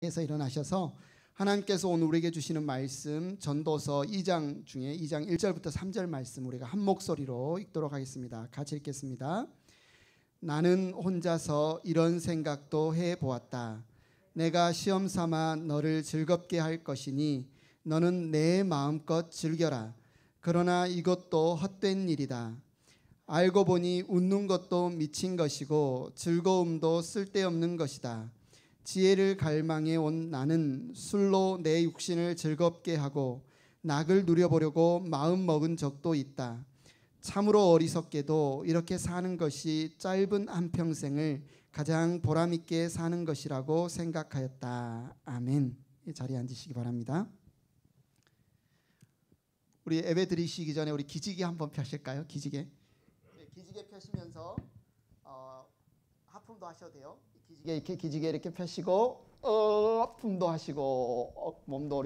에서 일어나셔서 하나님께서 오늘 우리에게 주시는 말씀 전도서 2장 중에 2장 1절부터 3절 말씀 우리가 한 목소리로 읽도록 하겠습니다. 같이 읽겠습니다. 나는 혼자서 이런 생각도 해보았다. 내가 시험 삼아 너를 즐겁게 할 것이니 너는 내 마음껏 즐겨라. 그러나 이것도 헛된 일이다. 알고 보니 웃는 것도 미친 것이고 즐거움도 쓸데없는 것이다. 지혜를 갈망해 온 나는 술로 내 육신을 즐겁게 하고 낙을 누려보려고 마음 먹은 적도 있다. 참으로 어리석게도 이렇게 사는 것이 짧은 한평생을 가장 보람있게 사는 것이라고 생각하였다. 아멘. 이 자리에 앉으시기 바랍니다. 우리 예배 드리시기 전에 우리 기지개 한번 펴실까요? 기지개. 기지개 펴시면서 하품도 하셔도 돼요. 기지개 이렇게 펴시고 하품도 하시고 몸도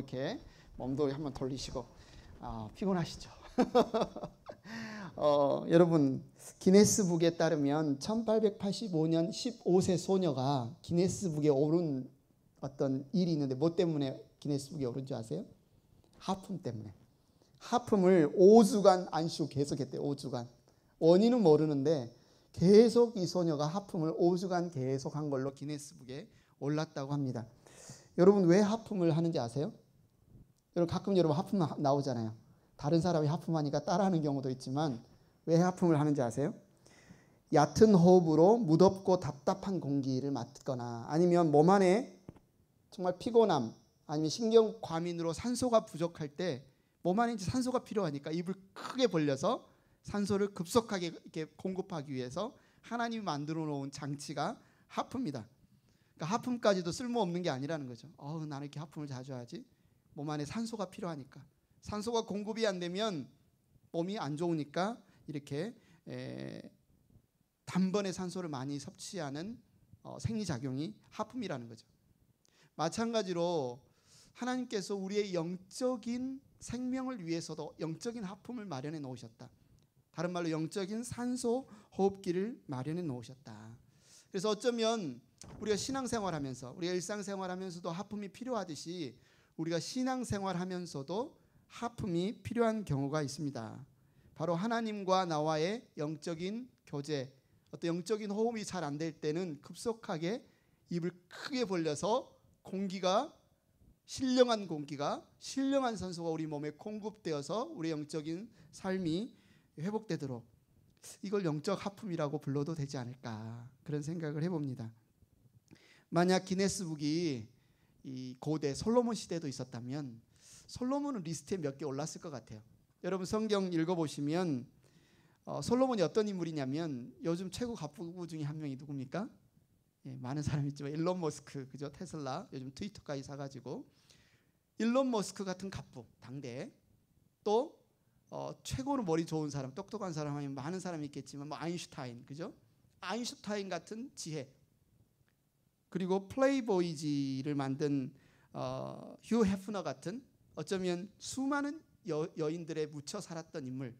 한번 돌리시고 피곤하시죠? 여러분 기네스북에 따르면 1885년 15세 소녀가 기네스북에 오른 어떤 일이 있는데 뭐 때문에 기네스북에 오른 줄 아세요? 하품 때문에. 하품을 5주간 안 쉬고 계속했대요. 5주간. 원인은 모르는데 계속 이 소녀가 하품을 5주간 계속 한 걸로 기네스북에 올랐다고 합니다. 여러분 왜 하품을 하는지 아세요? 여러분 가끔 하품 나오잖아요. 다른 사람이 하품하니까 따라하는 경우도 있지만 왜 하품을 하는지 아세요? 얕은 호흡으로 무덥고 답답한 공기를 맡거나 아니면 몸 안에 정말 피곤함 아니면 신경 과민으로 산소가 부족할 때 몸 안에 이제 산소가 필요하니까 입을 크게 벌려서 산소를 급속하게 이렇게 공급하기 위해서 하나님이 만들어 놓은 장치가 하품입니다. 그러니까 하품까지도 쓸모없는 게 아니라는 거죠. 나는 이렇게 하품을 자주 하지? 몸 안에 산소가 필요하니까. 산소가 공급이 안 되면 몸이 안 좋으니까 이렇게 단번에 산소를 많이 섭취하는 생리작용이 하품이라는 거죠. 마찬가지로 하나님께서 우리의 영적인 생명을 위해서도 영적인 하품을 마련해 놓으셨다. 다른 말로 영적인 산소 호흡기를 마련해 놓으셨다. 그래서 어쩌면 우리가 신앙생활하면서 우리가 일상생활하면서도 하품이 필요하듯이 우리가 신앙생활하면서도 하품이 필요한 경우가 있습니다. 바로 하나님과 나와의 영적인 교제, 어떤 영적인 호흡이 잘 안 될 때는 급속하게 입을 크게 벌려서 신령한 산소가 우리 몸에 공급되어서 우리 영적인 삶이 회복되도록 이걸 영적 하품이라고 불러도 되지 않을까 그런 생각을 해봅니다. 만약 기네스북이 이 고대 솔로몬 시대도 있었다면 솔로몬은 리스트에 몇 개 올랐을 것 같아요. 여러분 성경 읽어보시면 솔로몬이 어떤 인물이냐면 요즘 최고 갑부 중에 한 명이 누굽니까? 많은 사람이 있지만 일론 머스크, 그죠? 테슬라 요즘 트위터까지 사가지고 일론 머스크 같은 갑부 당대 또 최고로 머리 좋은 사람, 똑똑한 사람 하면 많은 사람이 있겠지만 아인슈타인, 그죠? 아인슈타인 같은 지혜, 그리고 플레이보이지를 만든 휴 헤프너 같은 어쩌면 수많은 여인들에 묻혀 살았던 인물,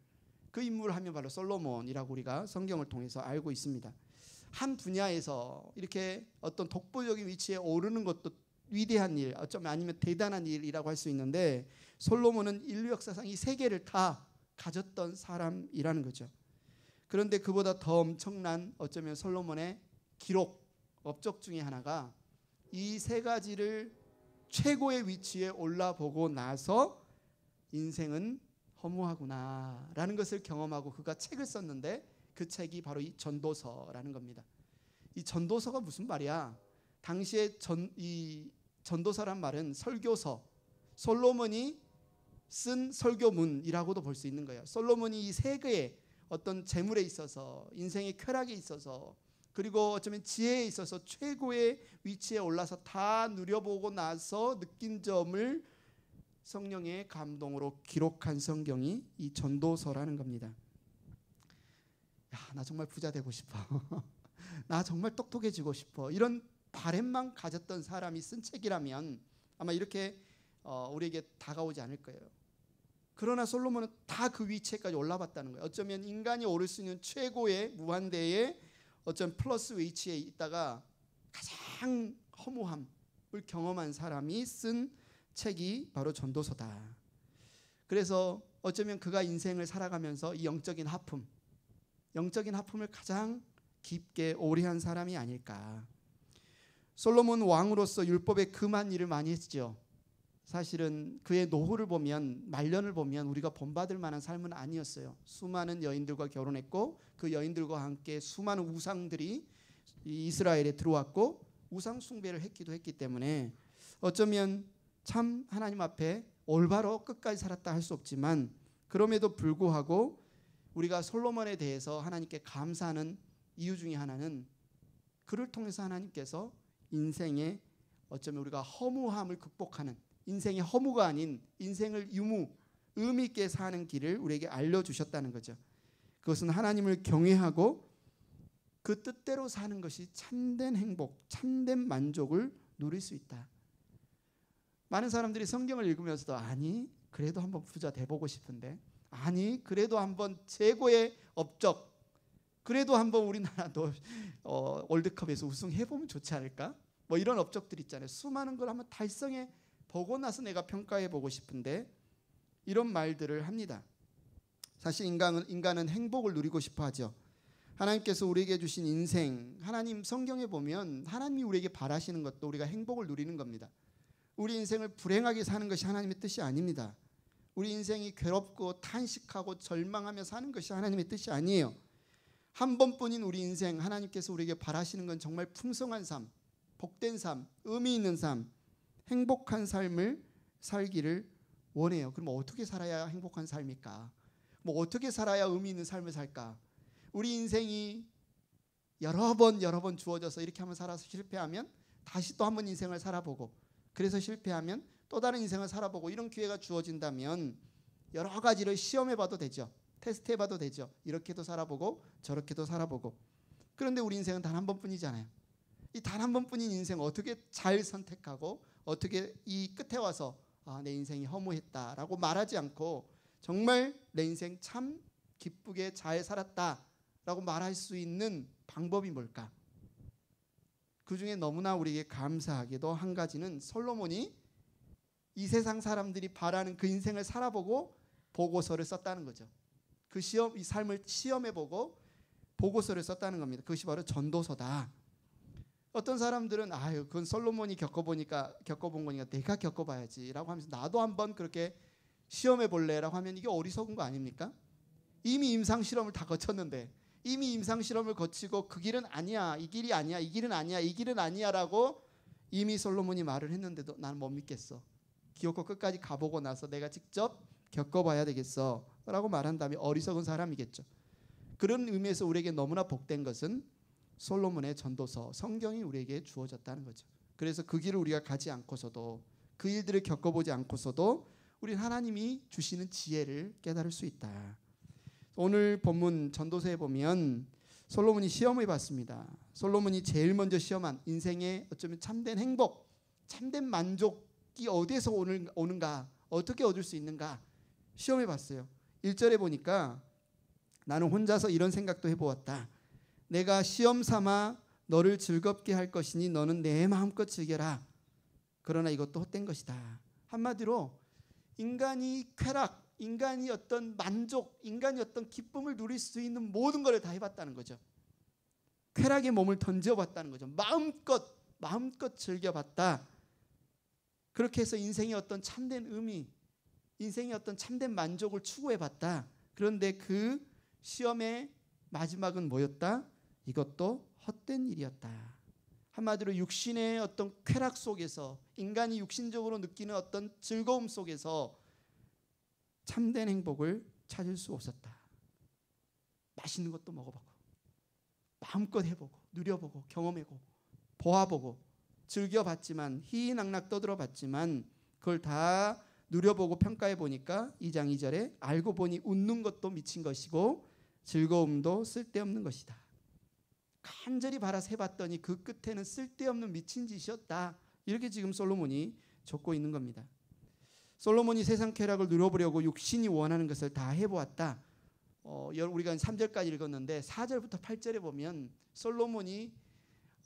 그 인물을 하면 바로 솔로몬이라고 우리가 성경을 통해서 알고 있습니다. 한 분야에서 이렇게 어떤 독보적인 위치에 오르는 것도 위대한 일, 어쩌면 아니면 대단한 일이라고 할 수 있는데 솔로몬은 인류 역사상 이 세 개를 다 가졌던 사람이라는 거죠. 그런데 그보다 더 엄청난 어쩌면 솔로몬의 기록, 업적 중에 하나가 이 세 가지를 최고의 위치에 올라보고 나서 인생은 허무하구나라는 것을 경험하고 그가 책을 썼는데 그 책이 바로 이 전도서라는 겁니다. 이 전도서가 무슨 말이야? 당시에 이 전도서란 말은 설교서, 솔로몬이 쓴 설교문이라고도 볼 수 있는 거예요. 솔로몬이 이 세 개의 어떤 재물에 있어서, 인생의 쾌락에 있어서, 그리고 어쩌면 지혜에 있어서 최고의 위치에 올라서 다 누려보고 나서 느낀 점을 성령의 감동으로 기록한 성경이 이 전도서라는 겁니다. 나 정말 부자 되고 싶어. 나 정말 똑똑해지고 싶어. 이런 바램만 가졌던 사람이 쓴 책이라면 아마 이렇게 우리에게 다가오지 않을 거예요. 그러나 솔로몬은 다 그 위치에까지 올라봤다는 거예요. 어쩌면 인간이 오를 수 있는 최고의 무한대의 어쩌면 플러스 위치에 있다가 가장 허무함, 경험한 사람이 쓴 책이 바로 전도서다. 그래서 어쩌면 그가 인생을 살아가면서 이 영적인 하품을 가장 깊게 오래 한 사람이 아닐까. 솔로몬 왕으로서 율법에 금한 일을 많이 했죠. 사실은 그의 노후를 보면, 말년을 보면 우리가 본받을 만한 삶은 아니었어요. 수많은 여인들과 결혼했고 그 여인들과 함께 수많은 우상들이 이스라엘에 들어왔고 우상 숭배를 했기도 했기 때문에 어쩌면 참 하나님 앞에 올바로 끝까지 살았다 할 수 없지만, 그럼에도 불구하고 우리가 솔로몬에 대해서 하나님께 감사하는 이유 중에 하나는 그를 통해서 하나님께서 인생의 어쩌면 우리가 허무함을 극복하는, 인생의 허무가 아닌 인생을 의미 있게 사는 길을 우리에게 알려주셨다는 거죠. 그것은 하나님을 경외하고 그 뜻대로 사는 것이 참된 행복, 참된 만족을 누릴 수 있다. 많은 사람들이 성경을 읽으면서도 아니 그래도 한번 부자 돼보고 싶은데, 아니 그래도 한번 최고의 업적, 그래도 한번 우리나라도 월드컵에서 우승해보면 좋지 않을까? 뭐 이런 업적들 있잖아요. 수많은 걸 한번 달성해 보고 나서 내가 평가해보고 싶은데, 이런 말들을 합니다. 사실 인간은 행복을 누리고 싶어 하죠. 하나님께서 우리에게 주신 인생, 하나님 성경에 보면 하나님이 우리에게 바라시는 것도 우리가 행복을 누리는 겁니다. 우리 인생을 불행하게 사는 것이 하나님의 뜻이 아닙니다. 우리 인생이 괴롭고 탄식하고 절망하며 사는 것이 하나님의 뜻이 아니에요. 한 번뿐인 우리 인생, 하나님께서 우리에게 바라시는 건 정말 풍성한 삶, 복된 삶, 의미 있는 삶, 행복한 삶을 살기를 원해요. 그럼 어떻게 살아야 행복한 삶일까? 뭐 어떻게 살아야 의미 있는 삶을 살까? 우리 인생이 여러 번 주어져서 이렇게 한번 살아서 실패하면 다시 또 한 번 인생을 살아보고, 그래서 실패하면 또 다른 인생을 살아보고, 이런 기회가 주어진다면 여러 가지를 시험해봐도 되죠. 테스트해봐도 되죠. 이렇게도 살아보고 저렇게도 살아보고. 그런데 우리 인생은 단 한 번뿐이잖아요. 이 단 한 번뿐인 인생 어떻게 잘 선택하고 어떻게 이 끝에 와서 내 인생이 허무했다라고 말하지 않고 정말 내 인생 참 기쁘게 잘 살았다라고 말할 수 있는 방법이 뭘까? 그 중에 너무나 우리에게 감사하게도 한 가지는 솔로몬이 이 세상 사람들이 바라는 그 인생을 살아보고 보고서를 썼다는 거죠. 그 이 삶을 시험해보고 보고서를 썼다는 겁니다. 그것이 바로 전도서다. 어떤 사람들은 그건 솔로몬이 겪어본 거니까 내가 겪어봐야지라고 하면서 나도 한번 그렇게 시험해볼래라고 하면 이게 어리석은 거 아닙니까? 이미 임상 실험을 다 거쳤는데, 이미 임상 실험을 거치고 그 길은 아니야, 이 길이 아니야, 이 길은 아니야, 이 길은 아니야라고 이미 솔로몬이 말을 했는데도 나는 못 믿겠어. 기어코 끝까지 가보고 나서 내가 직접 겪어봐야 되겠어 라고 말한다면 어리석은 사람이겠죠. 그런 의미에서 우리에게 너무나 복된 것은 솔로몬의 전도서, 성경이 우리에게 주어졌다는 거죠. 그래서 그 길을 우리가 가지 않고서도, 그 일들을 겪어보지 않고서도 우리는 하나님이 주시는 지혜를 깨달을 수 있다. 오늘 본문 전도서에 보면 솔로몬이 시험을 봤습니다. 솔로몬이 제일 먼저 시험한 인생의 어쩌면 참된 행복, 참된 만족이 어디에서 오는가, 어떻게 얻을 수 있는가 시험해 봤어요. 1절에 보니까 나는 혼자서 이런 생각도 해보았다. 내가 시험 삼아 너를 즐겁게 할 것이니 너는 내 마음껏 즐겨라. 그러나 이것도 헛된 것이다. 한마디로 인간이 쾌락, 인간이 어떤 만족, 인간이 어떤 기쁨을 누릴 수 있는 모든 걸 다 해봤다는 거죠. 쾌락의 몸을 던져봤다는 거죠. 마음껏 즐겨봤다. 그렇게 해서 인생의 어떤 참된 의미, 인생의 어떤 참된 만족을 추구해봤다. 그런데 그 시험의 마지막은 뭐였다? 이것도 헛된 일이었다. 한마디로 육신의 어떤 쾌락 속에서, 인간이 육신적으로 느끼는 어떤 즐거움 속에서 참된 행복을 찾을 수 없었다. 맛있는 것도 먹어보고, 마음껏 해보고, 누려보고, 경험해보고, 보아보고, 즐겨봤지만, 희희낙낙 떠들어봤지만 그걸 다 누려보고 평가해보니까 2장 2절에 알고 보니 웃는 것도 미친 것이고 즐거움도 쓸데없는 것이다. 간절히 바라서 해봤더니 그 끝에는 쓸데없는 미친 짓이었다. 이렇게 지금 솔로몬이 적고 있는 겁니다. 솔로몬이 세상 쾌락을 누려보려고 육신이 원하는 것을 다 해보았다. 우리가 3절까지 읽었는데 4절부터 8절에 보면 솔로몬이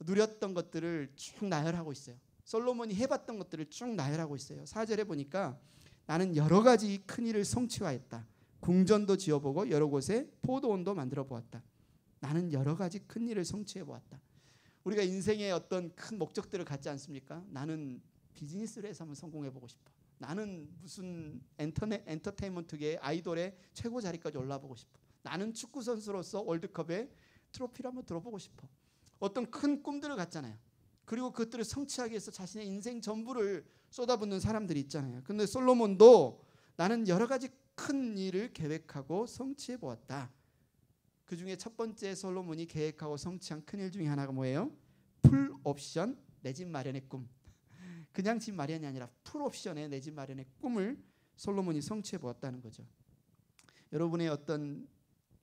누렸던 것들을 쭉 나열하고 있어요. 솔로몬이 해봤던 것들을 쭉 나열하고 있어요. 4절에 보니까 나는 여러 가지 큰 일을 성취하였다. 궁전도 지어보고 여러 곳에 포도원도 만들어 보았다. 나는 여러 가지 큰 일을 성취해 보았다. 우리가 인생에 어떤 큰 목적들을 갖지 않습니까? 나는 비즈니스를 해서 한번 성공해 보고 싶어. 나는 무슨 엔터테인먼트계의 아이돌의 최고 자리까지 올라보고 싶어. 나는 축구 선수로서 월드컵에 트로피를 한번 들어보고 싶어. 어떤 큰 꿈들을 갖잖아요. 그리고 그것들을 성취하기 위해서 자신의 인생 전부를 쏟아붓는 사람들이 있잖아요. 근데 솔로몬도 나는 여러 가지 큰 일을 계획하고 성취해 보았다. 그 중에 첫 번째 솔로몬이 계획하고 성취한 큰 일 중에 하나가 뭐예요? 풀 옵션 내 집 마련의 꿈. 그냥 집 마련이 아니라 풀 옵션의 내 집 마련의 꿈을 솔로몬이 성취해 보았다는 거죠. 여러분의 어떤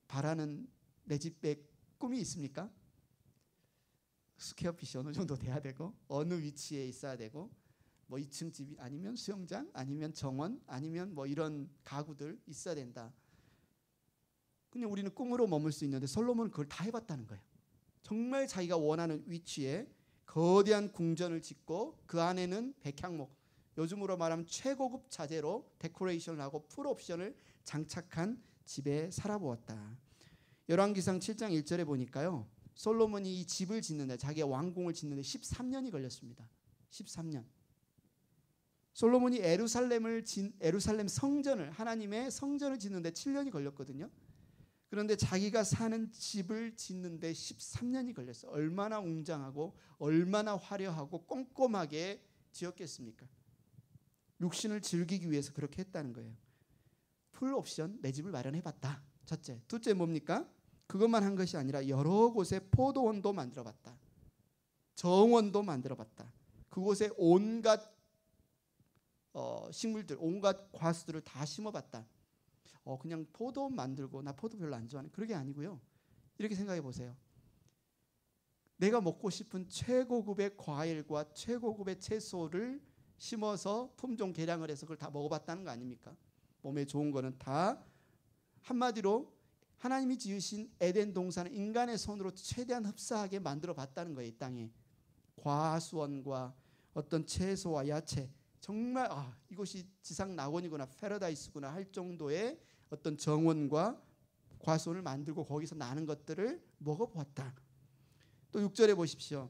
바라는 내 집의 꿈이 있습니까? 스퀘어핏이 어느 정도 돼야 되고 어느 위치에 있어야 되고 뭐 2층 집이 아니면 수영장 아니면 정원 아니면 뭐 이런 가구들 있어야 된다. 그냥 우리는 꿈으로 머물 수 있는데 솔로몬은 그걸 다 해봤다는 거예요. 정말 자기가 원하는 위치에 거대한 궁전을 짓고 그 안에는 백향목, 요즘으로 말하면 최고급 자재로 데코레이션을 하고 풀옵션을 장착한 집에 살아보았다. 열왕기상 7장 1절에 보니까요, 솔로몬이 이 집을 짓는데, 자기의 왕궁을 짓는데 13년이 걸렸습니다. 13년. 솔로몬이 에루살렘 성전을, 하나님의 성전을 짓는데 7년이 걸렸거든요. 그런데 자기가 사는 집을 짓는데 13년이 걸렸어요. 얼마나 웅장하고 얼마나 화려하고 꼼꼼하게 지었겠습니까? 육신을 즐기기 위해서 그렇게 했다는 거예요. 풀 옵션 내 집을 마련해봤다. 첫째. 둘째 뭡니까? 그것만 한 것이 아니라 여러 곳에 포도원도 만들어봤다. 정원도 만들어봤다. 그곳에 온갖 식물들, 온갖 과수들을 다 심어봤다. 그냥 포도 만들고 나 포도 별로 안 좋아하네. 그게 아니고요. 이렇게 생각해 보세요. 내가 먹고 싶은 최고급의 과일과 최고급의 채소를 심어서 품종 개량을 해서 그걸 다 먹어봤다는 거 아닙니까? 몸에 좋은 거는 다 한마디로 하나님이 지으신 에덴 동산을 인간의 손으로 최대한 흡사하게 만들어 봤다는 거예요. 이 땅에 과수원과 어떤 채소와 야채, 정말 이곳이 지상 낙원이구나, 패러다이스구나 할 정도의 어떤 정원과 과수원을 만들고 거기서 나는 것들을 먹어보았다. 또 6절에 보십시오.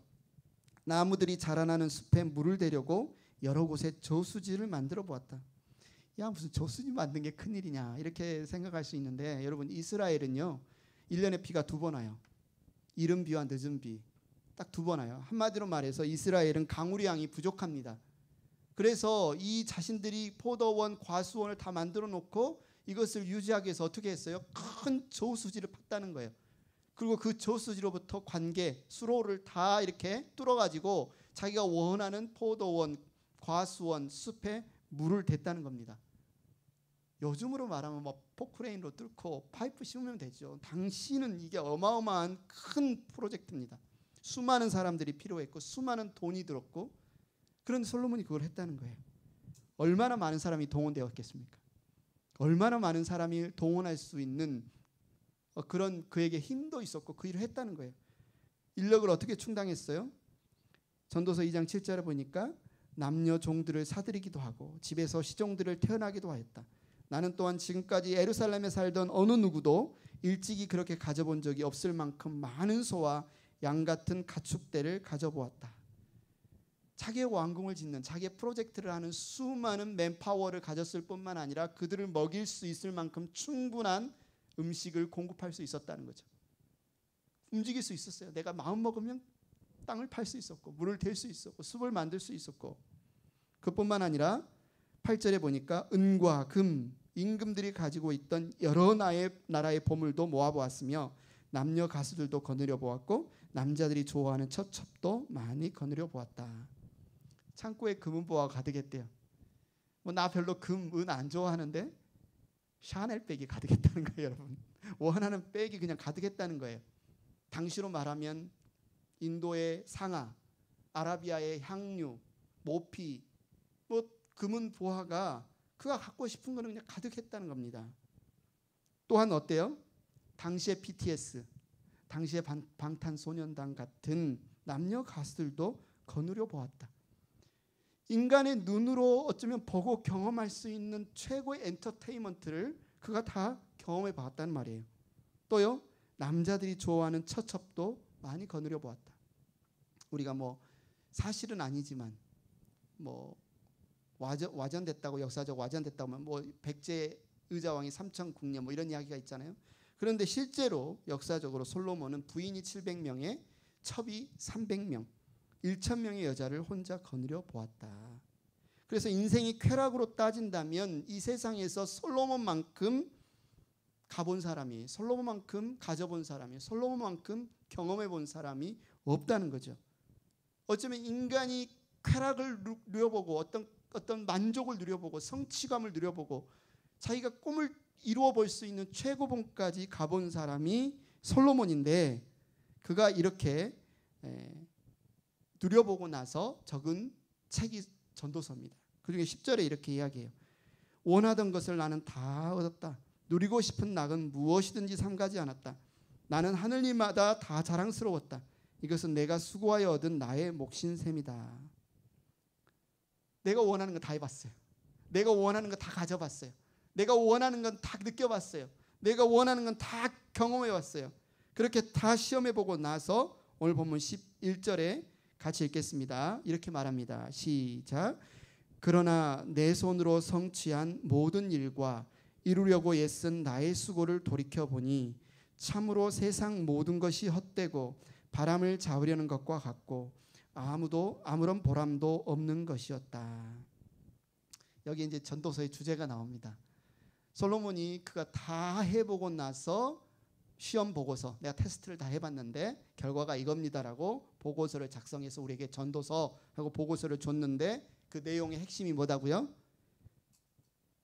나무들이 자라나는 숲에 물을 대려고 여러 곳에 저수지를 만들어 보았다. 야, 무슨 저수지 만든 게 큰일이냐 이렇게 생각할 수 있는데, 여러분 이스라엘은요 1년에 비가 2번 와요. 이른 비와 늦은 비 딱 2번 와요. 한마디로 말해서 이스라엘은 강우량이 부족합니다. 그래서 이 자신들이 포도원, 과수원을 다 만들어 놓고 이것을 유지하기 위해서 어떻게 했어요? 큰 저수지를 팠다는 거예요. 그리고 그 저수지로부터 관계, 수로를 다 이렇게 뚫어가지고 자기가 원하는 포도원, 과수원, 숲에 물을 댔다는 겁니다. 요즘으로 말하면 뭐 포크레인으로 뚫고 파이프 씌우면 되죠. 당시는 이게 어마어마한 큰 프로젝트입니다. 수많은 사람들이 필요했고 수많은 돈이 들었고, 그런 솔로몬이 그걸 했다는 거예요. 얼마나 많은 사람이 동원되었겠습니까? 얼마나 많은 사람이 동원할 수 있는 그런 그에게 힘도 있었고 그 일을 했다는 거예요. 인력을 어떻게 충당했어요? 전도서 2장 7절에 보니까 남녀 종들을 사들이기도 하고 집에서 시종들을 태어나기도 하였다. 나는 또한 지금까지 예루살렘에 살던 어느 누구도 일찍이 그렇게 가져본 적이 없을 만큼 많은 소와 양 같은 가축대를 가져보았다. 자기의 왕궁을 짓는, 자기의 프로젝트를 하는 수많은 맨파워를 가졌을 뿐만 아니라 그들을 먹일 수 있을 만큼 충분한 음식을 공급할 수 있었다는 거죠. 움직일 수 있었어요. 내가 마음 먹으면 땅을 팔 수 있었고 물을 댈 수 있었고 숲을 만들 수 있었고, 그뿐만 아니라 8절에 보니까 은과 금, 임금들이 가지고 있던 여러 나라의 보물도 모아보았으며 남녀 가수들도 거느려 보았고 남자들이 좋아하는 첩첩도 많이 거느려 보았다. 창고에 금은보화가 가득했대요. 뭐 나 별로 금, 은 안 좋아하는데 샤넬 백이 가득했다는 거예요. 여러분, 원하는 백이 그냥 가득했다는 거예요. 당시로 말하면 인도의 상아, 아라비아의 향유, 모피, 뭐 금은보화가 그가 갖고 싶은 거는 그냥 가득했다는 겁니다. 또한 어때요? 당시의 BTS, 당시의 방탄소년단 같은 남녀 가수들도 거느려 보았다. 인간의 눈으로 어쩌면 보고 경험할 수 있는 최고의 엔터테인먼트를 그가 다 경험해 봤다는 말이에요. 또요, 남자들이 좋아하는 처첩도 많이 거느려 보았다. 우리가 뭐 사실은 아니지만 뭐 와전됐다고, 역사적 와전됐다고 하면 뭐 백제 의자왕이 삼천궁녀 뭐 이런 이야기가 있잖아요. 그런데 실제로 역사적으로 솔로몬은 부인이 700명에 첩이 300명, 1000명의 여자를 혼자 거느려 보았다. 그래서 인생이 쾌락으로 따진다면 이 세상에서 솔로몬만큼 가본 사람이, 솔로몬만큼 가져본 사람이, 솔로몬만큼 경험해 본 사람이 없다는 거죠. 어쩌면 인간이 쾌락을 누려보고 어떤 만족을 누려보고 성취감을 누려보고 자기가 꿈을 이루어 볼 수 있는 최고봉까지 가본 사람이 솔로몬인데, 그가 이렇게 누려보고 나서 적은 책이 전도서입니다. 그중에 10절에 이렇게 이야기해요. 원하던 것을 나는 다 얻었다. 누리고 싶은 낙은 무엇이든지 삼가지 않았다. 나는 하늘님마다 다 자랑스러웠다. 이것은 내가 수고하여 얻은 나의 몫인 셈이다. 내가 원하는 거 다 해봤어요. 내가 원하는 거 다 가져봤어요. 내가 원하는 건 다 느껴봤어요. 내가 원하는 건 다 경험해봤어요. 그렇게 다 시험해보고 나서 오늘 본문 11절에 같이 읽겠습니다. 이렇게 말합니다. 시작. 그러나 내 손으로 성취한 모든 일과 이루려고 애쓴 나의 수고를 돌이켜보니 참으로 세상 모든 것이 헛되고 바람을 잡으려는 것과 같고 아무런 보람도 없는 것이었다. 여기 이제 전도서의 주제가 나옵니다. 솔로몬이 그가 다 해보고 나서 시험 보고서, 내가 테스트를 다 해봤는데 결과가 이겁니다라고 보고서를 작성해서 우리에게 전도서하고 보고서를 줬는데, 그 내용의 핵심이 뭐다고요?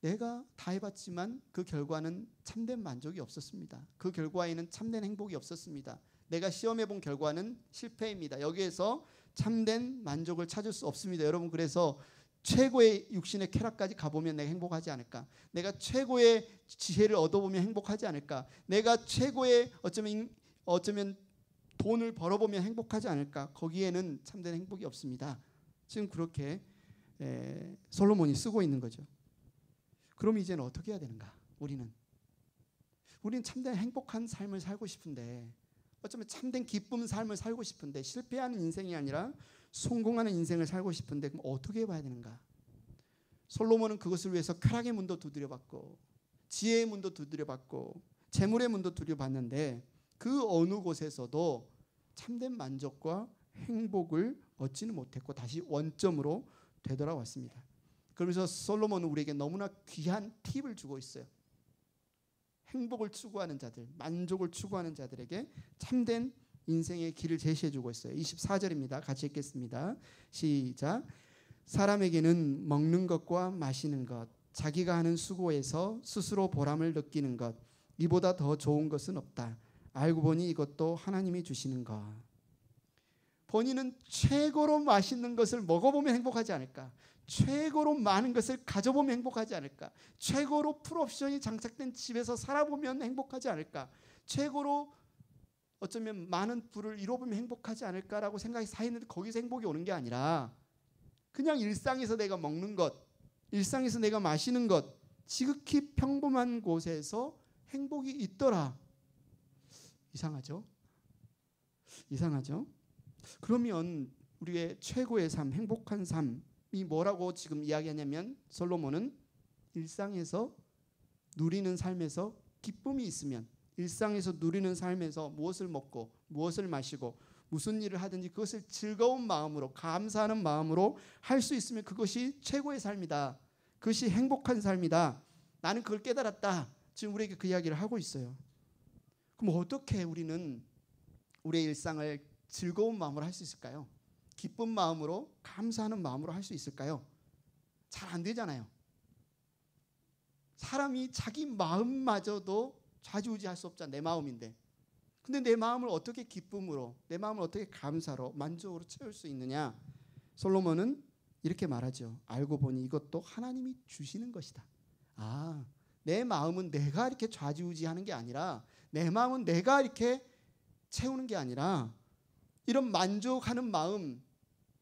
내가 다 해봤지만 그 결과는 참된 만족이 없었습니다. 그 결과에는 참된 행복이 없었습니다. 내가 시험해본 결과는 실패입니다. 여기에서 참된 만족을 찾을 수 없습니다. 여러분, 그래서 최고의 육신의 쾌락까지 가보면 내가 행복하지 않을까? 내가 최고의 지혜를 얻어보면 행복하지 않을까? 내가 최고의 어쩌면 돈을 벌어보면 행복하지 않을까? 거기에는 참된 행복이 없습니다. 지금 그렇게 솔로몬이 쓰고 있는 거죠. 그럼 이제는 어떻게 해야 되는가? 우리는 참된 행복한 삶을 살고 싶은데, 어쩌면 참된 기쁨 삶을 살고 싶은데, 실패하는 인생이 아니라 성공하는 인생을 살고 싶은데, 그럼 어떻게 해봐야 되는가? 솔로몬은 그것을 위해서 쾌락의 문도 두드려봤고 지혜의 문도 두드려봤고 재물의 문도 두드려봤는데 그 어느 곳에서도 참된 만족과 행복을 얻지는 못했고 다시 원점으로 되돌아왔습니다. 그러면서 솔로몬은 우리에게 너무나 귀한 팁을 주고 있어요. 행복을 추구하는 자들, 만족을 추구하는 자들에게 참된 인생의 길을 제시해주고 있어요. 24절입니다. 같이 읽겠습니다. 시작. 사람에게는 먹는 것과 마시는 것, 자기가 하는 수고에서 스스로 보람을 느끼는 것, 이보다 더 좋은 것은 없다. 알고 보니 이것도 하나님이 주시는 것. 본인은 최고로 맛있는 것을 먹어보면 행복하지 않을까? 최고로 많은 것을 가져보면 행복하지 않을까? 최고로 풀옵션이 장착된 집에서 살아보면 행복하지 않을까? 최고로 어쩌면 많은 부를 이뤄보면 행복하지 않을까라고 생각이 쌓이는데, 거기서 행복이 오는 게 아니라 그냥 일상에서 내가 먹는 것, 일상에서 내가 마시는 것, 지극히 평범한 곳에서 행복이 있더라. 이상하죠? 그러면 우리의 최고의 삶, 행복한 삶이 뭐라고 지금 이야기하냐면, 솔로몬은 일상에서 누리는 삶에서 기쁨이 있으면, 일상에서 누리는 삶에서 무엇을 먹고 무엇을 마시고 무슨 일을 하든지 그것을 즐거운 마음으로, 감사하는 마음으로 할 수 있으면 그것이 최고의 삶이다. 그것이 행복한 삶이다. 나는 그걸 깨달았다. 지금 우리에게 그 이야기를 하고 있어요. 그럼 어떻게 우리는 우리의 일상을 즐거운 마음으로 할 수 있을까요? 기쁜 마음으로, 감사하는 마음으로 할 수 있을까요? 잘 안 되잖아요. 사람이 자기 마음마저도 좌지우지할 수 없잖아. 내 마음인데. 근데 내 마음을 어떻게 기쁨으로, 내 마음을 어떻게 감사로, 만족으로 채울 수 있느냐? 솔로몬은 이렇게 말하죠. 알고 보니 이것도 하나님이 주시는 것이다. 내 마음은 내가 이렇게 좌지우지하는 게 아니라, 내 마음은 내가 이렇게 채우는 게 아니라, 이런 만족하는 마음,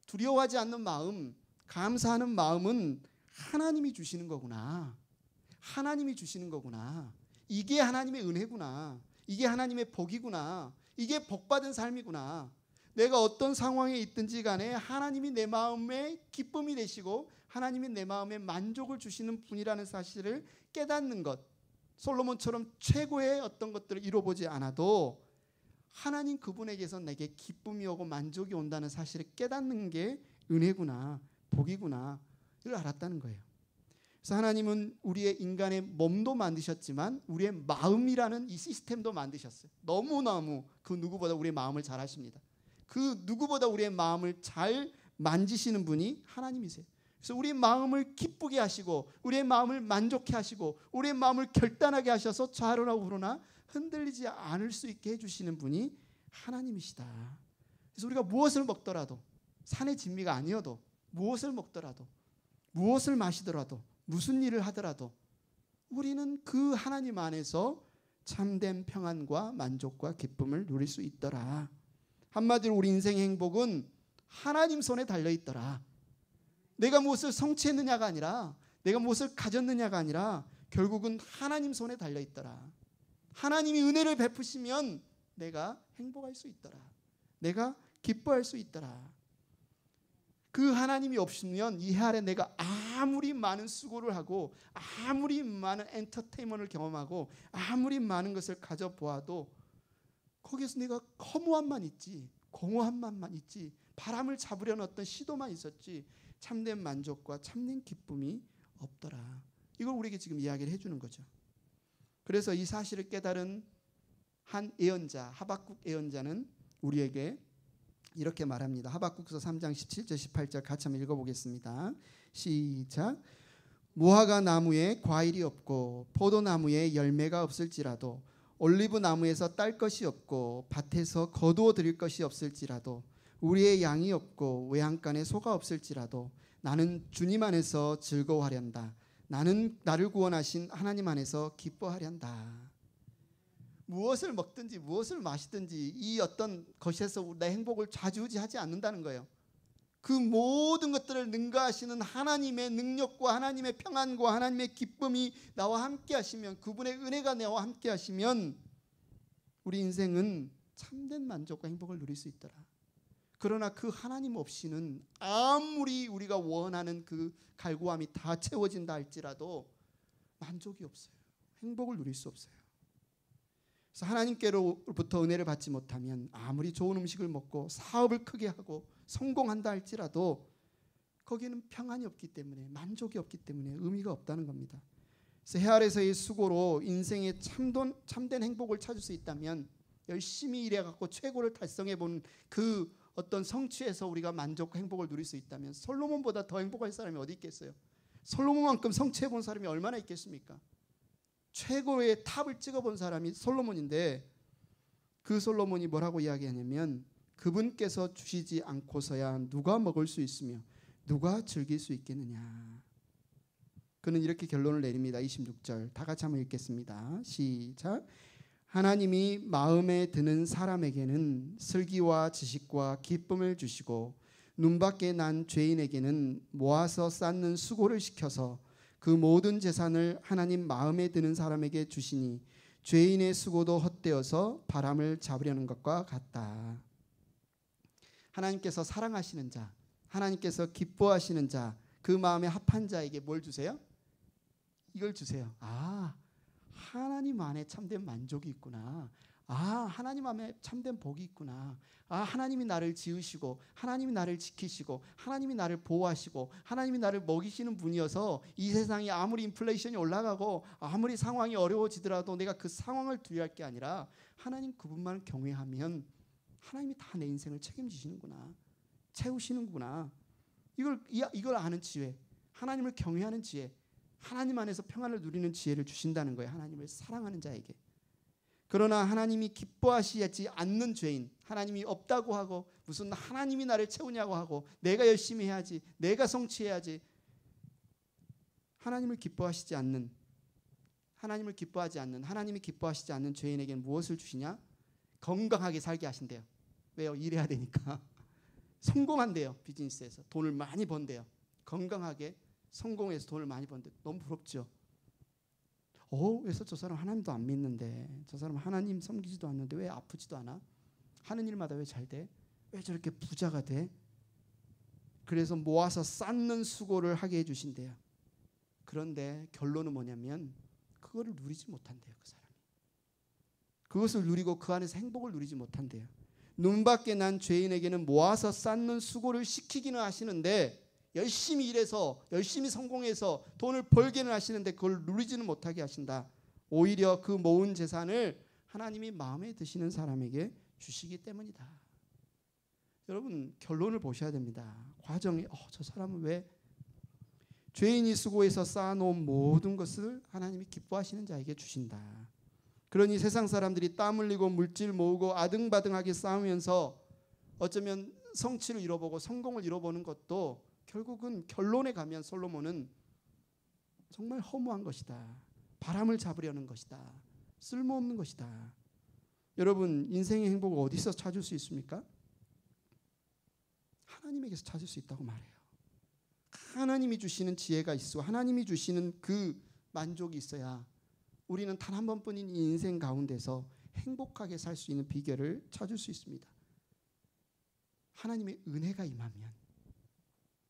두려워하지 않는 마음, 감사하는 마음은 하나님이 주시는 거구나. 하나님이 주시는 거구나. 이게 하나님의 은혜구나. 이게 하나님의 복이구나. 이게 복받은 삶이구나. 내가 어떤 상황에 있든지 간에 하나님이 내 마음에 기쁨이 되시고 하나님이 내 마음에 만족을 주시는 분이라는 사실을 깨닫는 것. 솔로몬처럼 최고의 어떤 것들을 이뤄보지 않아도 하나님 그분에게서 내게 기쁨이 오고 만족이 온다는 사실을 깨닫는 게 은혜구나, 복이구나 이걸 알았다는 거예요. 그래서 하나님은 우리의 인간의 몸도 만드셨지만 우리의 마음이라는 이 시스템도 만드셨어요. 너무너무 그 누구보다 우리의 마음을 잘 아십니다. 그 누구보다 우리의 마음을 잘 만지시는 분이 하나님이세요. 그래서 우리의 마음을 기쁘게 하시고 우리의 마음을 만족해 하시고 우리의 마음을 결단하게 하셔서 좌로나 우로나 흔들리지 않을 수 있게 해주시는 분이 하나님이시다. 그래서 우리가 무엇을 먹더라도 산의 진미가 아니어도 무엇을 먹더라도 무엇을 마시더라도 무슨 일을 하더라도 우리는 그 하나님 안에서 참된 평안과 만족과 기쁨을 누릴 수 있더라. 한마디로 우리 인생의 행복은 하나님 손에 달려있더라. 내가 무엇을 성취했느냐가 아니라 내가 무엇을 가졌느냐가 아니라 결국은 하나님 손에 달려있더라. 하나님이 은혜를 베푸시면 내가 행복할 수 있더라. 내가 기뻐할 수 있더라. 그 하나님이 없으면 이 해 아래 내가 아무리 많은 수고를 하고 아무리 많은 엔터테인먼트를 경험하고 아무리 많은 것을 가져보아도 거기에서 내가 허무함만 있지 공허함만 있지 바람을 잡으려는 어떤 시도만 있었지 참된 만족과 참된 기쁨이 없더라. 이걸 우리에게 지금 이야기를 해주는 거죠. 그래서 이 사실을 깨달은 한 예언자 하박국 예언자는 우리에게 이렇게 말합니다. 하박국서 3장 17절 18절 같이 한번 읽어보겠습니다. 시작. 무화과 나무에 과일이 없고 포도나무에 열매가 없을지라도 올리브 나무에서 딸 것이 없고 밭에서 거두어 드릴 것이 없을지라도 우리의 양이 없고 외양간에 소가 없을지라도 나는 주님 안에서 즐거워하련다. 나는 나를 구원하신 하나님 안에서 기뻐하련다. 무엇을 먹든지 무엇을 마시든지 이 어떤 것에서 내 행복을 좌지우지하지 않는다는 거예요. 그 모든 것들을 능가하시는 하나님의 능력과 하나님의 평안과 하나님의 기쁨이 나와 함께 하시면 그분의 은혜가 나와 함께 하시면 우리 인생은 참된 만족과 행복을 누릴 수 있더라. 그러나 그 하나님 없이는 아무리 우리가 원하는 그 갈구함이 다 채워진다 할지라도 만족이 없어요. 행복을 누릴 수 없어요. 그래서 하나님께로부터 은혜를 받지 못하면 아무리 좋은 음식을 먹고 사업을 크게 하고 성공한다 할지라도 거기에는 평안이 없기 때문에 만족이 없기 때문에 의미가 없다는 겁니다. 그래서 해 아래서의 수고로 인생의 참된 행복을 찾을 수 있다면 열심히 일해갖고 최고를 달성해본 그 어떤 성취에서 우리가 만족과 행복을 누릴 수 있다면 솔로몬보다 더 행복할 사람이 어디 있겠어요? 솔로몬만큼 성취해본 사람이 얼마나 있겠습니까? 최고의 탑을 찍어본 사람이 솔로몬인데 그 솔로몬이 뭐라고 이야기하냐면 그분께서 주시지 않고서야 누가 먹을 수 있으며 누가 즐길 수 있겠느냐. 그는 이렇게 결론을 내립니다. 26절 다 같이 한번 읽겠습니다. 시작. 하나님이 마음에 드는 사람에게는 슬기와 지식과 기쁨을 주시고 눈밖에 난 죄인에게는 모아서 쌓는 수고를 시켜서 그 모든 재산을 하나님 마음에 드는 사람에게 주시니 죄인의 수고도 헛되어서 바람을 잡으려는 것과 같다. 하나님께서 사랑하시는 자, 하나님께서 기뻐하시는 자, 그 마음에 합한 자에게 뭘 주세요? 이걸 주세요. 아, 하나님 안에 참된 만족이 있구나. 아, 하나님 안에 참된 복이 있구나. 아, 하나님이 나를 지으시고 하나님이 나를 지키시고 하나님이 나를 보호하시고 하나님이 나를 먹이시는 분이어서 이 세상이 아무리 인플레이션이 올라가고 아무리 상황이 어려워지더라도 내가 그 상황을 두려워할 게 아니라 하나님 그분만 경외하면 하나님이 다 내 인생을 책임지시는구나. 채우시는구나. 이걸 아는 지혜, 하나님을 경외하는 지혜, 하나님 안에서 평안을 누리는 지혜를 주신다는 거예요. 하나님을 사랑하는 자에게. 그러나 하나님이 기뻐하시지 않는 죄인, 하나님이 없다고 하고 무슨 하나님이 나를 채우냐고 하고 내가 열심히 해야지, 내가 성취해야지, 하나님을 기뻐하시지 않는, 하나님을 기뻐하지 않는, 하나님이 기뻐하시지 않는 죄인에게는 무엇을 주시냐? 건강하게 살게 하신대요. 왜요? 일해야 되니까. 성공한대요. 비즈니스에서 돈을 많이 번대요. 건강하게 성공해서 돈을 많이 버는데 너무 부럽죠. 그래서 저 사람 하나님도 안 믿는데, 저 사람 하나님 섬기지도 않는데 왜 아프지도 않아? 하는 일마다 왜 잘 돼? 왜 저렇게 부자가 돼? 그래서 모아서 쌓는 수고를 하게 해주신대요. 그런데 결론은 뭐냐면 그거를 누리지 못한대요. 그 사람이. 그것을 누리고 그 안에서 행복을 누리지 못한대요. 눈밖에 난 죄인에게는 모아서 쌓는 수고를 시키기는 하시는데, 열심히 일해서 열심히 성공해서 돈을 벌게는 하시는데 그걸 누리지는 못하게 하신다. 오히려 그 모은 재산을 하나님이 마음에 드시는 사람에게 주시기 때문이다. 여러분, 결론을 보셔야 됩니다. 과정이 저 사람은 왜 죄인이 수고해서 쌓아놓은 모든 것을 하나님이 기뻐하시는 자에게 주신다. 그러니 세상 사람들이 땀 흘리고 물질 모으고 아등바등하게 싸우면서 어쩌면 성취를 잃어보고 성공을 잃어보는 것도 결국은 결론에 가면 솔로몬은 정말 허무한 것이다. 바람을 잡으려는 것이다. 쓸모없는 것이다. 여러분, 인생의 행복을 어디서 찾을 수 있습니까? 하나님에게서 찾을 수 있다고 말해요. 하나님이 주시는 지혜가 있고 하나님이 주시는 그 만족이 있어야 우리는 단 한 번뿐인 이 인생 가운데서 행복하게 살 수 있는 비결을 찾을 수 있습니다. 하나님의 은혜가 임하면,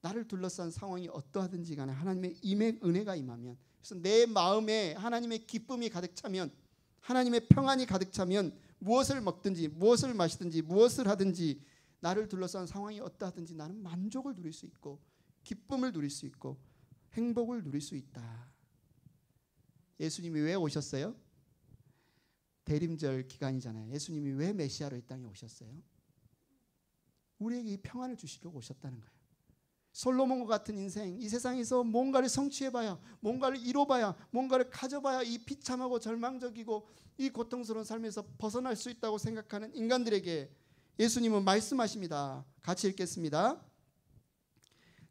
나를 둘러싼 상황이 어떠하든지 간에 하나님의 은혜가 임하면, 그래서 내 마음에 하나님의 기쁨이 가득 차면, 하나님의 평안이 가득 차면 무엇을 먹든지 무엇을 마시든지 무엇을 하든지 나를 둘러싼 상황이 어떠하든지 나는 만족을 누릴 수 있고 기쁨을 누릴 수 있고 행복을 누릴 수 있다. 예수님이 왜 오셨어요? 대림절 기간이잖아요. 예수님이 왜 메시아로 이 땅에 오셨어요? 우리에게 이 평안을 주시려고 오셨다는 거예요. 솔로몬과 같은 인생, 이 세상에서 뭔가를 성취해봐야, 뭔가를 이뤄봐야, 뭔가를 가져봐야 이 비참하고 절망적이고 이 고통스러운 삶에서 벗어날 수 있다고 생각하는 인간들에게 예수님은 말씀하십니다. 같이 읽겠습니다.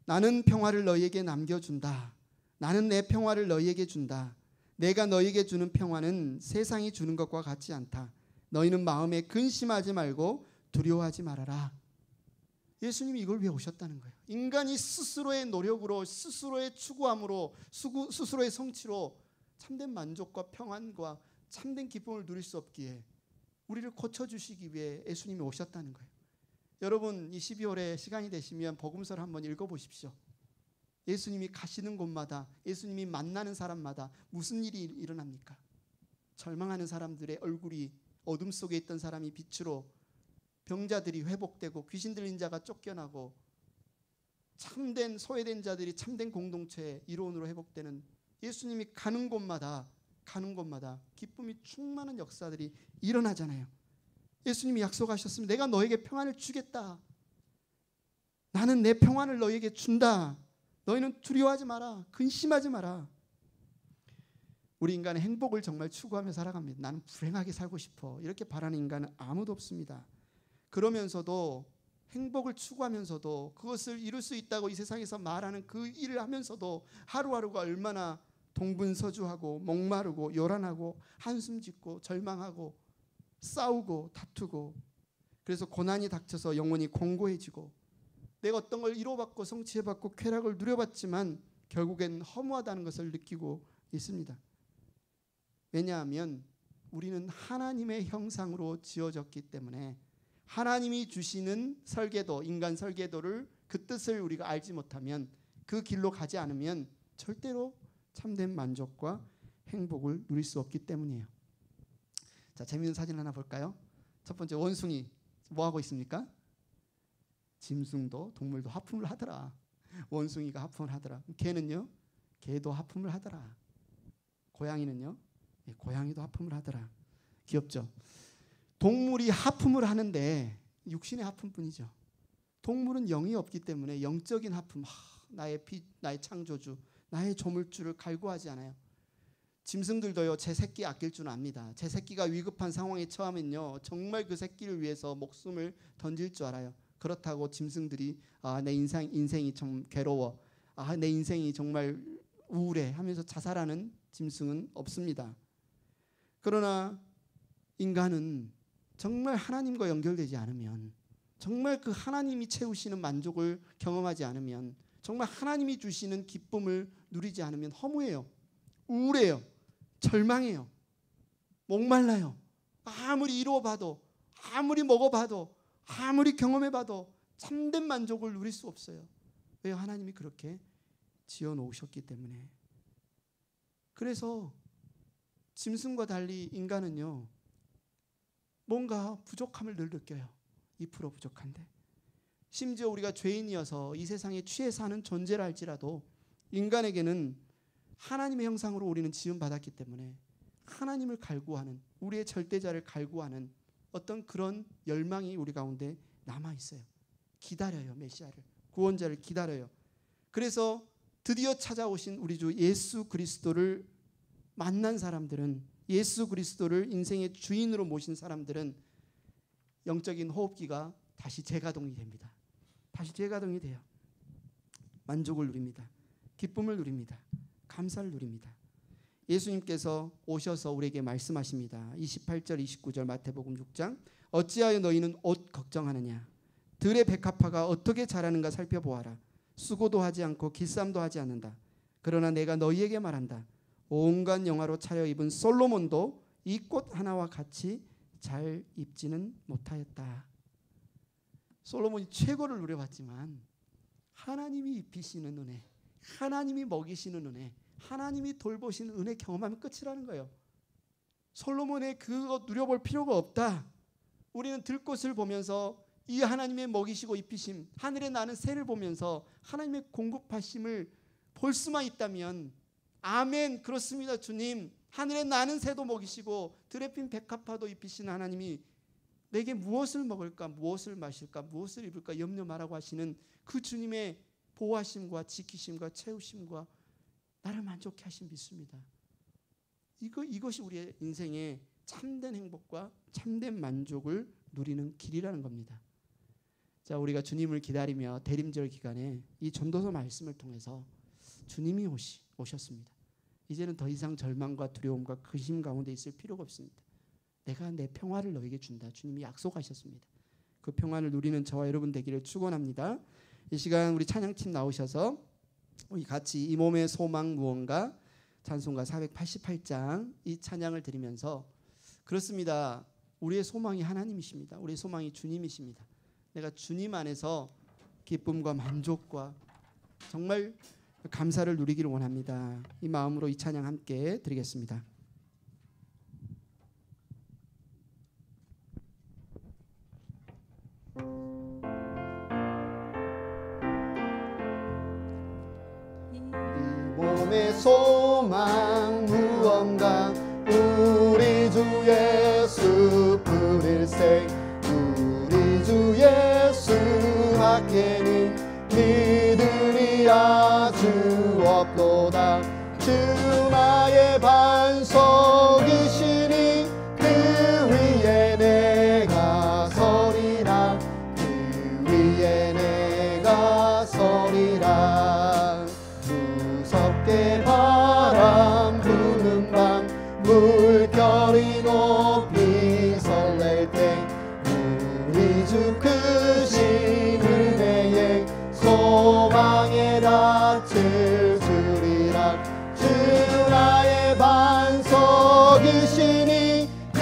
나는 평화를 너희에게 남겨준다. 나는 내 평화를 너희에게 준다. 내가 너희에게 주는 평화는 세상이 주는 것과 같지 않다. 너희는 마음에 근심하지 말고 두려워하지 말아라. 예수님이 이걸 왜 오셨다는 거예요? 인간이 스스로의 노력으로, 스스로의 추구함으로, 스스로의 성취로 참된 만족과 평안과 참된 기쁨을 누릴 수 없기에 우리를 고쳐주시기 위해 예수님이 오셨다는 거예요. 여러분, 이 12월에 시간이 되시면 복음서를 한번 읽어보십시오. 예수님이 가시는 곳마다, 예수님이 만나는 사람마다 무슨 일이 일어납니까? 절망하는 사람들의 얼굴이, 어둠 속에 있던 사람이 빛으로, 병자들이 회복되고 귀신 들린 자가 쫓겨나고 참된 소외된 자들이 참된 공동체의 일원으로 회복되는, 예수님이 가는 곳마다 기쁨이 충만한 역사들이 일어나잖아요. 예수님이 약속하셨습니다. 내가 너에게 평안을 주겠다. 나는 내 평안을 너에게 준다. 너희는 두려워하지 마라. 근심하지 마라. 우리 인간은 행복을 정말 추구하며 살아갑니다. 나는 불행하게 살고 싶어. 이렇게 바라는 인간은 아무도 없습니다. 그러면서도 행복을 추구하면서도 그것을 이룰 수 있다고 이 세상에서 말하는 그 일을 하면서도 하루하루가 얼마나 동분서주하고 목마르고 요란하고 한숨 짓고 절망하고 싸우고 다투고, 그래서 고난이 닥쳐서 영혼이 공고해지고 내가 어떤 걸 이뤄봤고 성취해봤고 쾌락을 누려봤지만 결국엔 허무하다는 것을 느끼고 있습니다. 왜냐하면 우리는 하나님의 형상으로 지어졌기 때문에 하나님이 주시는 설계도, 인간 설계도를, 그 뜻을 우리가 알지 못하면, 그 길로 가지 않으면 절대로 참된 만족과 행복을 누릴 수 없기 때문이에요. 자, 재미있는 사진 하나 볼까요? 첫 번째, 원숭이 뭐 하고 있습니까? 짐승도 동물도 하품을 하더라. 원숭이가 하품을 하더라. 개는요? 개도 하품을 하더라. 고양이는요? 고양이도 하품을 하더라. 귀엽죠? 동물이 하품을 하는데 육신의 하품뿐이죠. 동물은 영이 없기 때문에 영적인 하품, 나의 빛, 나의 창조주, 나의 조물주를 갈구하지 않아요. 짐승들도요, 제 새끼 아낄 줄 압니다. 제 새끼가 위급한 상황에 처하면요, 정말 그 새끼를 위해서 목숨을 던질 줄 알아요. 그렇다고 짐승들이 내 인생이 좀 괴로워, 내 인생이 정말 우울해 하면서 자살하는 짐승은 없습니다. 그러나 인간은 정말 하나님과 연결되지 않으면, 정말 그 하나님이 채우시는 만족을 경험하지 않으면, 정말 하나님이 주시는 기쁨을 누리지 않으면 허무해요. 우울해요. 절망해요. 목말라요. 아무리 이루어봐도, 아무리 먹어봐도, 아무리 경험해봐도 참된 만족을 누릴 수 없어요. 왜요? 하나님이 그렇게 지어놓으셨기 때문에. 그래서 짐승과 달리 인간은요, 뭔가 부족함을 늘 느껴요. 2% 부족한데. 심지어 우리가 죄인이어서 이 세상에 취해 사는 존재라 할지라도 인간에게는 하나님의 형상으로 우리는 지음받았기 때문에 하나님을 갈구하는, 우리의 절대자를 갈구하는 어떤 그런 열망이 우리 가운데 남아있어요. 기다려요. 메시아를, 구원자를 기다려요. 그래서 드디어 찾아오신 우리 주 예수 그리스도를 만난 사람들은, 예수 그리스도를 인생의 주인으로 모신 사람들은 영적인 호흡기가 다시 재가동이 됩니다. 다시 재가동이 돼요. 만족을 누립니다. 기쁨을 누립니다. 감사를 누립니다. 예수님께서 오셔서 우리에게 말씀하십니다. 28절 29절 마태복음 6장, 어찌하여 너희는 옷 걱정하느냐? 들의 백합화가 어떻게 자라는가 살펴보아라. 수고도 하지 않고 길쌈도 하지 않는다. 그러나 내가 너희에게 말한다. 온갖 영화로 차려입은 솔로몬도 이 꽃 하나와 같이 잘 입지는 못하였다. 솔로몬이 최고를 누려봤지만 하나님이 입히시는 은혜, 하나님이 먹이시는 은혜, 하나님이 돌보시는 은혜 경험하면 끝이라는 거예요. 솔로몬의 그거 누려볼 필요가 없다. 우리는 들꽃을 보면서 이 하나님의 먹이시고 입히심, 하늘에 나는 새를 보면서 하나님의 공급하심을 볼 수만 있다면, 아멘, 그렇습니다 주님, 하늘에 나는 새도 먹이시고 들에 핀 백합화도 입히시는 하나님이 내게 무엇을 먹을까, 무엇을 마실까, 무엇을 입을까 염려 말라고 하시는 그 주님의 보호하심과 지키심과 채우심과 나를 만족해 하심 믿습니다. 이것이 우리의 인생의 참된 행복과 참된 만족을 누리는 길이라는 겁니다. 자, 우리가 주님을 기다리며 대림절 기간에 이 전도서 말씀을 통해서 주님이 오셨습니다. 이제는 더 이상 절망과 두려움과 근심 가운데 있을 필요가 없습니다. 내가 내 평화를 너에게 준다. 주님이 약속하셨습니다. 그 평화를 누리는 저와 여러분 되기를 축원합니다. 이 시간 우리 찬양팀 나오셔서 우리 같이 이 몸의 소망 무언가 찬송가 488장 이 찬양을 드리면서, 그렇습니다. 우리의 소망이 하나님이십니다. 우리의 소망이 주님이십니다. 내가 주님 안에서 기쁨과 만족과 정말 감사를 누리기를 원합니다. 이 마음으로 이 찬양 함께 드리겠습니다. 이 몸의 소망 무언가 우리 주 예수 풀일생, 우리 주 예수 밖에는 믿음이 아주 없도다. 주 나의 반석이시니 그 위에 내가 서리라, 그 위에 내가 서리라. 무섭게 바람 부는 밤 물결이 높이 설렐 때 우리 주 크신 은혜에 소망의 낯을 주리라. 주 나의 반석이시니 그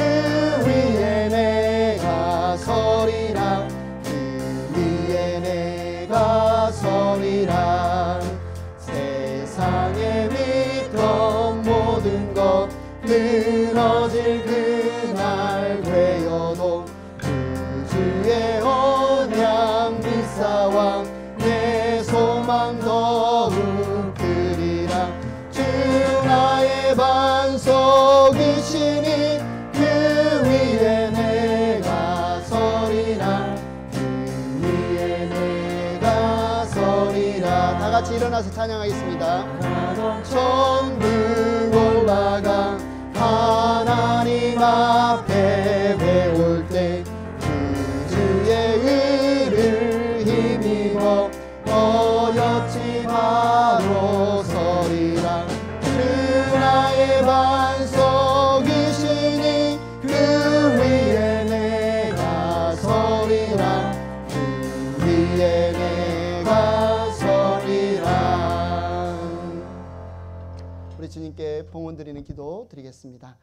위에 내가 서리라, 그 위에 내가 서리라. 세상에 믿던 모든 것 무너질 그날 되어도 그 주의 언약 믿사와 내 소망 더욱 크리라. 주 나의 반석이시니 그 위에 내가 서리라, 그 위에 내가 서리라. 다 같이 일어나서 찬양하겠습니다. 천국 올라가 하나님 앞에 배울 때 그 주의 의를 힘입어 어여치 바로 서리라. 주 나의 반석이시니 그 위에 내가 서리라, 그 위에 내가 서리라. 우리 주님께 봉헌 드리는 기도 드리겠습니다.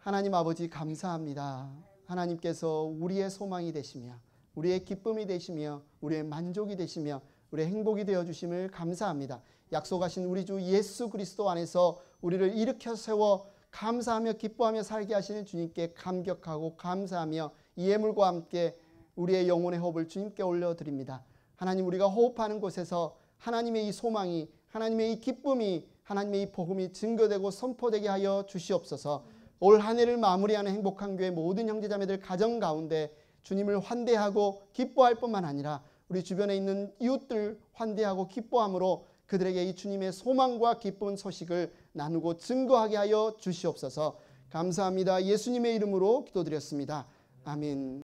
하나님 아버지 감사합니다. 하나님께서 우리의 소망이 되시며 우리의 기쁨이 되시며 우리의 만족이 되시며 우리의 행복이 되어주심을 감사합니다. 약속하신 우리 주 예수 그리스도 안에서 우리를 일으켜 세워 감사하며 기뻐하며 살게 하시는 주님께 감격하고 감사하며 이 예물과 함께 우리의 영혼의 호흡을 주님께 올려드립니다. 하나님, 우리가 호흡하는 곳에서 하나님의 이 소망이, 하나님의 이 기쁨이, 하나님의 이 복음이 증거되고 선포되게 하여 주시옵소서. 올 한 해를 마무리하는 행복한 교회 모든 형제자매들 가정 가운데 주님을 환대하고 기뻐할 뿐만 아니라 우리 주변에 있는 이웃들 환대하고 기뻐함으로 그들에게 이 주님의 소망과 기쁜 소식을 나누고 증거하게 하여 주시옵소서. 감사합니다. 예수님의 이름으로 기도드렸습니다. 아멘.